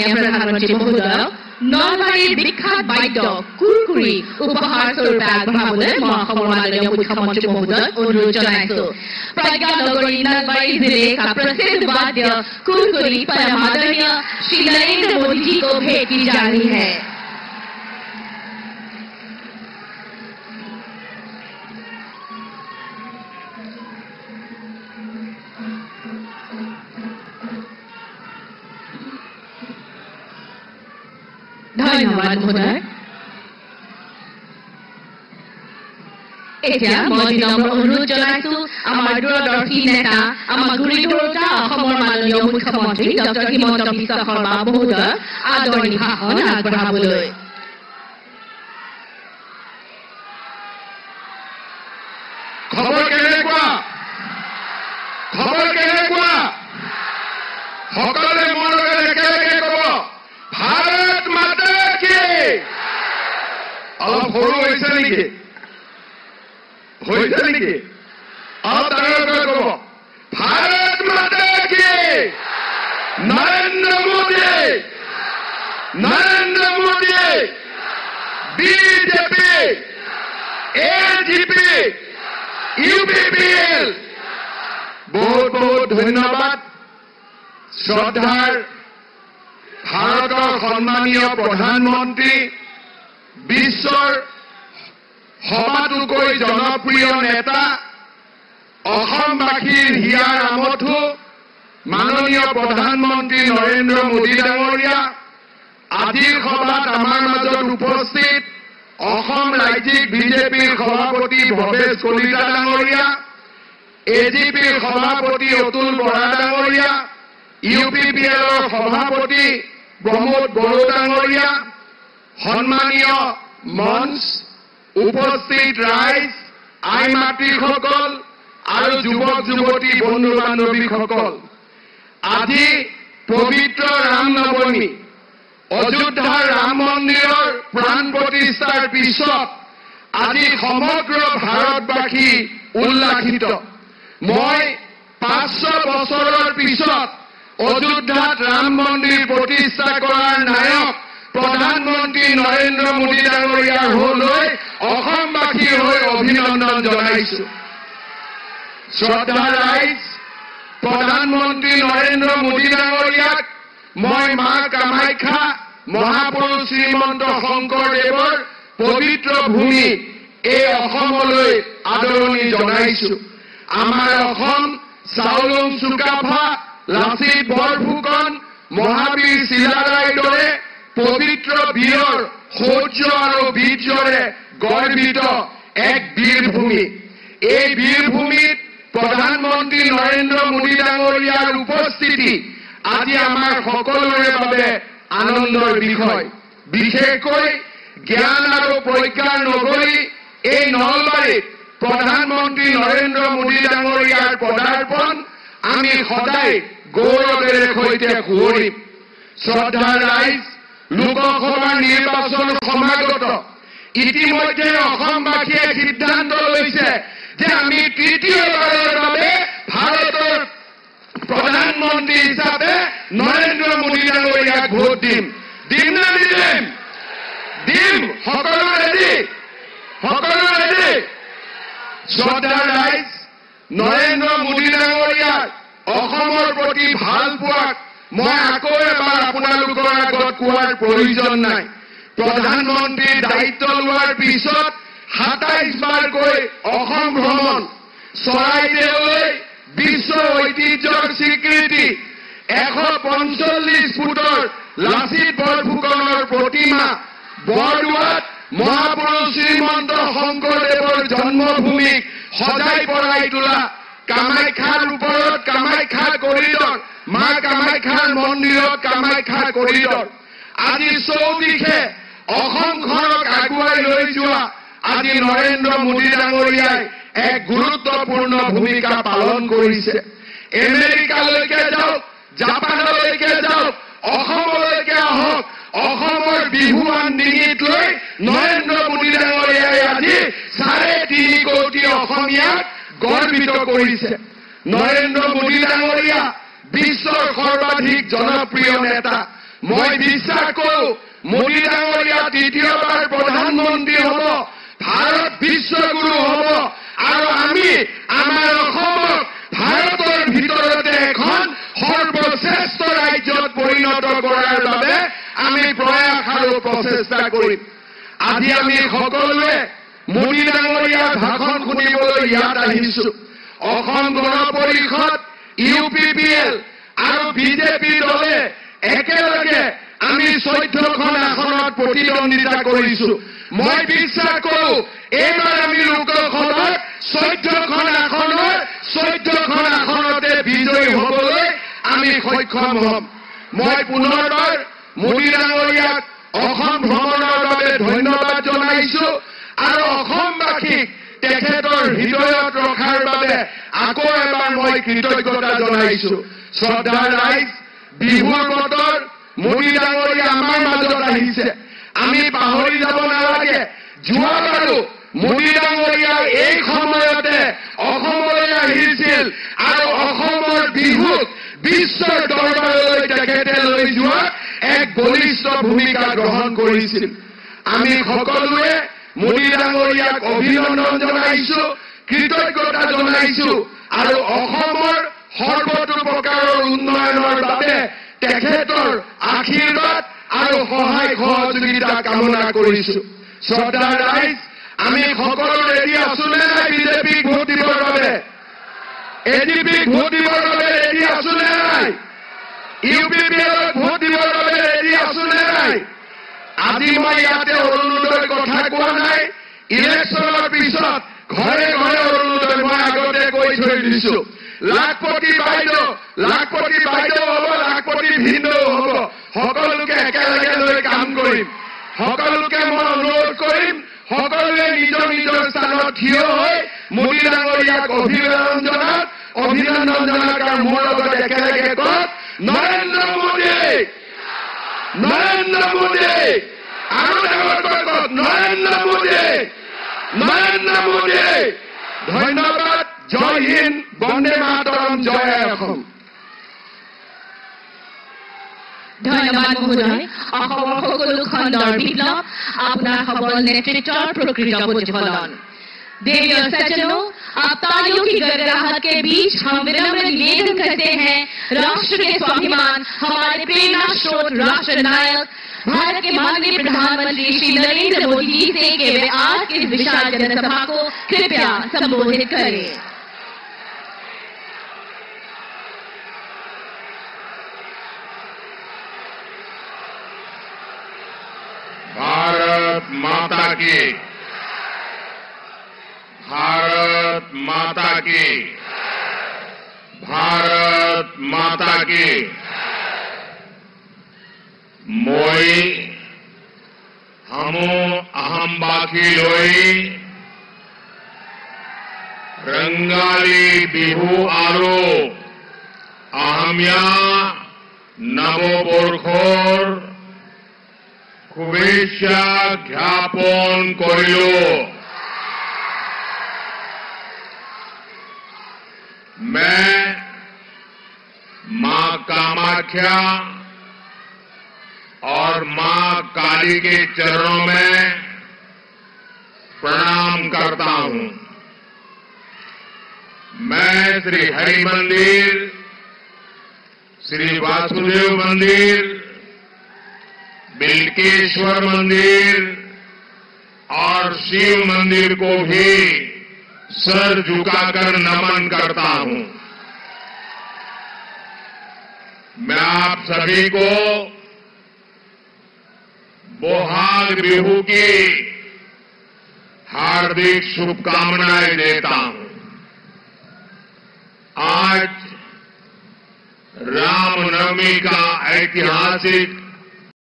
প্ৰধানমন্ত্ৰী মহোদয় নলবাৰীৰ বিখ্যাত বাদ্য কুৰকুৰি উপহাৰ স্বৰূপে আগবঢ়াবলৈ মই অসমৰ মাননীয় মুখ্যমন্ত্ৰী মহোদয় অনুৰোধ জনাইছো प्रज्ञा नगरी नलबाड़ी जिले का प्रसिद्ध वाद्य कुरकुरी पर माननीय श्री नरेंद्र मोदी जी को भेंट की जा रही है। धन्यवाद महोदय। এতিয়া মই বিনম্ৰ অনুৰোধ জনাইছো আমাৰ দূৰদৰ্শী নেতা আমাৰ গুৰিটোটা অসমৰ মাননীয় মুখ্যমন্ত্ৰী ডক্টৰ হিমন্ত বিশ্ব শৰ্মা মহোদয় আদৰণি ভাষণ আগবঢ়াবলৈ। খবৰ কেনেকুৱা? সকলোৱে মোৰ লগত একেলগে ক'ব ভাৰত মাতা কি। অলপ সৰু হৈছে নেকি? आप कहो भारत माता की। Narendra Modi BJP AGP UPPL बहुत बहुत धन्यवाद। श्रद्धार भारतर सम्मानीय प्रधानमंत्री विश्वर সবাতোকৈ জনপ্ৰিয় নেতা অসমবাসীৰ হিয়াৰ আমঠু মাননীয় প্ৰধানমন্ত্ৰী নৰেন্দ্ৰ মোদী ডাঙৰীয়া আজিৰ সভাত আমাৰ মাজত উপস্থিত অসম ৰাজ্যিক বিজেপিৰ সভাপতি ভৱেশ কলিতা ডাঙৰীয়া, এজিপিৰ সভাপতি অতুল বৰা ডাঙৰীয়া, ইউপিপিএলৰ সভাপতি প্ৰমোদ বড়ো ডাঙৰীয়া, সন্মানীয় মঞ্চ উপস্থিত ৰাইজ, আই মাতৃসকল আৰু যুৱক যুৱতী বন্ধু বান্ধৱীসকল, আজি পবিত্ৰ ৰাম নৱমী অযোধ্যাৰ ৰাম মন্দিৰৰ প্ৰাণ প্ৰতিষ্ঠাৰ পিছত আজি সমগ্ৰ ভাৰতবাসী উল্লাসিত। মই 500 বছৰৰ পিছত অযোধ্যাত ৰাম মন্দিৰ প্ৰতিষ্ঠা কৰাৰ নায়ক প্ৰধানমন্ত্ৰী নৰেন্দ্ৰ মোদী ডাঙৰীয়াৰ হৈ অসমবাসীৰ হৈ অভিনন্দন জনাইছো। শ্ৰদ্ধা ৰাইজ, প্ৰধানমন্ত্ৰী নৰেন্দ্ৰ মোদী ডাঙৰীয়াক মই মা কামাখ্যা মহাপুৰুষ শ্ৰীমন্ত শংকৰদেৱৰ পবিত্ৰ ভূমি এই অসমলৈ আদৰণি জনাইছো। আমাৰ অসম চাওলুং চুকাফা, লাচিত বৰফুকন, মহাবীৰ চিলাৰায়ৰ দৰে পবিত্ৰ বীৰৰ শৌৰ্য আৰু বীৰ্যৰে গৰ্বিত এক বীৰভূমি। এই বীৰভূমিত প্ৰধানমন্ত্ৰী নৰেন্দ্ৰ মোদী ডাঙৰীয়াৰ উপস্থিতি আজি আমাৰ সকলোৰে বাবে আনন্দৰ বিষয়। বিশেষকৈ জ্ঞান আৰু প্ৰজ্ঞাৰ নগৰী এই নলবাৰীত প্ৰধানমন্ত্ৰী নৰেন্দ্ৰ মোদী ডাঙৰীয়াৰ পদাৰ্পণ আমি সদায় গৌৰৱেৰে সৈতে সুঁৱৰিম। শ্ৰদ্ধা ৰাইজ, লোকসভা নিৰ্বাচন সমাগত। ইতিমধ্যে অসমবাসীয়ে সিদ্ধান্ত লৈছে যে আমি তৃতীয়বাৰৰ বাবে ভাৰতৰ প্ৰধানমন্ত্ৰী হিচাপে নৰেন্দ্ৰ মোদী ডাঙৰীয়াক ভোট দিম। দিম নে নিদিম? দিম। সকলো ৰেডি? শ্ৰদ্ধা ৰাইজ, নৰেন্দ্ৰ মোদী ডাঙৰীয়াৰ অসমৰ প্ৰতি ভাল পোৱাক মই আকৌ এবাৰ আপোনালোকৰ আগত কোৱাৰ প্ৰয়োজন নাই। প্ৰধানমন্ত্ৰীৰ দায়িত্ব লোৱাৰ পিছত 27 বাৰকৈ অসম ভ্ৰমণ, চৰাইদেউলৈ বিশ্ব ঐতিহ্যৰ স্বীকৃতি, 145 ফুটৰ লাচিত বৰফুকনৰ প্ৰতিমা, বৰদোৱাত মহাপুৰুষ শ্ৰীমন্ত শংকৰদেৱৰ জন্মভূমিক সজাই পৰাই তোলা, কামাখ্যাৰ ওপৰত কামাখ্যা কৰিডৰ, মা কামাখ্যাৰ মন্দিৰত কামাখ্যা কৰিডৰ, আজি চৌদিশে অসমখনক আগুৱাই লৈ যোৱা আজি নৰেন্দ্ৰ মোদী ডাঙৰীয়াই এক গুৰুত্বপূৰ্ণ ভূমিকা পালন কৰিছে। আমেৰিকালৈকে যাওক, জাপানলৈকে যাওক, অসমলৈকে আহক, অসমৰ বিহুৱান ডিঙিত লৈ নৰেন্দ্ৰ মোদী ডাঙৰীয়াই আজি 3.5 কোটি অসমীয়াক গৰ্বিত কৰিছে। নৰেন্দ্ৰ মোদী ডাঙৰীয়া বিশ্বৰ সৰ্বাধিক জনপ্ৰিয় নেতা। মই বিশ্বাস কৰো মোদী ডাঙৰীয়া তৃতীয়বাৰ প্ৰধানমন্ত্ৰী হ'ব, ভাৰত বিশ্বগুৰু হ'ব আৰু আমি আমাৰ অসমক ভাৰতৰ ভিতৰতে এখন সৰ্বশ্ৰেষ্ঠ ৰাজ্যত পৰিণত কৰাৰ বাবে আমি প্ৰয়াস আৰু প্ৰচেষ্টা কৰিম। আজি আমি সকলোৱে মোদী ডাঙৰীয়াৰ ভাষণ শুনিবলৈ ইয়াত আহিছো। অসম গণ পৰিষদ, UPPL আৰু বিজেপি দলে একেলগে আমি 14খন আসনত প্ৰতিদ্বন্দ্বিতা কৰিছো। মই বিশ্বাস কৰো এইবাৰ আমি লোকসভাত 14খন আসনৰ 14খন আসনতে বিজয়ী হ'বলৈ আমি সক্ষম হ'ম। মই পুনৰবাৰ মোদী ডাঙৰীয়াক অসম ভ্ৰমণৰ বাবে ধন্যবাদ জনাইছো আৰু অসমবাসীক তেখেতৰ হৃদয়ত ৰখাৰ বাবে আকৌ এবাৰ মই কৃতজ্ঞতা জনাইছো। শ্ৰদ্ধাৰ ৰাইজ, বিহুৰ বতৰ, মোদী ডাঙৰীয়া আমাৰ মাজত আহিছে। আমি পাহৰি যাব নালাগে, যোৱাবাৰো মোদী ডাঙৰীয়া এই সময়তে অসমলৈ আহিছিল আৰু অসমৰ বিহুক বিশ্বৰ দৰবাৰলৈ তেখেতে লৈ যোৱা এক বলিষ্ঠ ভূমিকা গ্ৰহণ কৰিছিল। আমি সকলোৱে মোদী ডাঙৰীয়াক অভিনন্দন জনাইছো, কৃতজ্ঞতা জনাইছো আৰু অসমৰ সৰ্বতো প্ৰকাৰৰ উন্নয়নৰ বাবে তেখেতৰ আশীৰ্বাদ আৰু সহায় সহযোগিতা কামনা কৰিছো। শ্ৰদ্ধাৰ ৰাইজ, আমি সকলো ৰেডি আছোনে নাই বিজেপিক ভোট দিবৰ বাবে? ADPক ভোট দিবৰ বাবে ৰেডি আছোনে নাই? UPPLক ভোট দিবৰ বাবে ৰেডি আছোনে নাই? আজি মই ইয়াতে অৰুণোদয়ৰ কথা কোৱা নাই। ইলেকশ্যনৰ পিছত ঘৰে ঘৰে অৰুণোদয় মই আগতে কৈ থৈ দিছো। লাখপতি বাইদেউ হ'ব, লাখপতি ভিনদেউ হ'ব, সকলোকে একেলগে লৈ কাম কৰিম। সকলোকে মই অনুৰোধ কৰিম, সকলোৱে নিজৰ নিজৰ স্থানত থিয় হৈ মোদী ডাঙৰীয়াক অভিনন্দন জনাওক আৰু মোৰ লগত একেলগে কওক, নৰেন্দ্ৰ মোদী, নৰেন্দ্ৰ মোদী, আৰু ডাঙৰকৈ কওক, নৰেন্দ্ৰ মোদী, নৰেন্দ্ৰ মোদী। ধন্যবাদ। জয় হিন্দ, বন্দে মাতৰম, জয় অসম। ধন্যবাদ মহোদয়। অসমৰ সকলো খণ্ডৰ বিপ্লৱ আপোনাৰ সবল নেতৃত্বৰ প্ৰকৃত প্ৰতিফলন। देवियों सज्जनों, आप तालियों की गड़गड़ाहट के बीच हम विनम्र निवेदन करते हैं राष्ट्र के स्वाभिमान, हमारे प्रेरणा स्रोत, राष्ट्र नायक भारत के माननीय प्रधानमंत्री श्री नरेंद्र मोदी जी से कि वे आज की इस विशाल जनसभा को कृपया संबोधित करें। भारत माता की, भारत माता की, भारत माता की। মই हमो अहम बाकी लोई रंगाली बिहू आरो आहमिया नवबर्षर শুভেচ্ছা জ্ঞাপন কৰিলো। मैं मां कामाख्या और मां काली के चरणों में प्रणाम करता हूं। मैं श्री हरि मंदिर, श्री वासुदेव मंदिर, बिल्केश्वर मंदिर और शिव मंदिर को भी सर झुकाकर नमन करता हूं। मैं आप सभी को बोहाग बिहू की हार्दिक शुभकामनाएं देता हूं। आज रामनवमी का ऐतिहासिक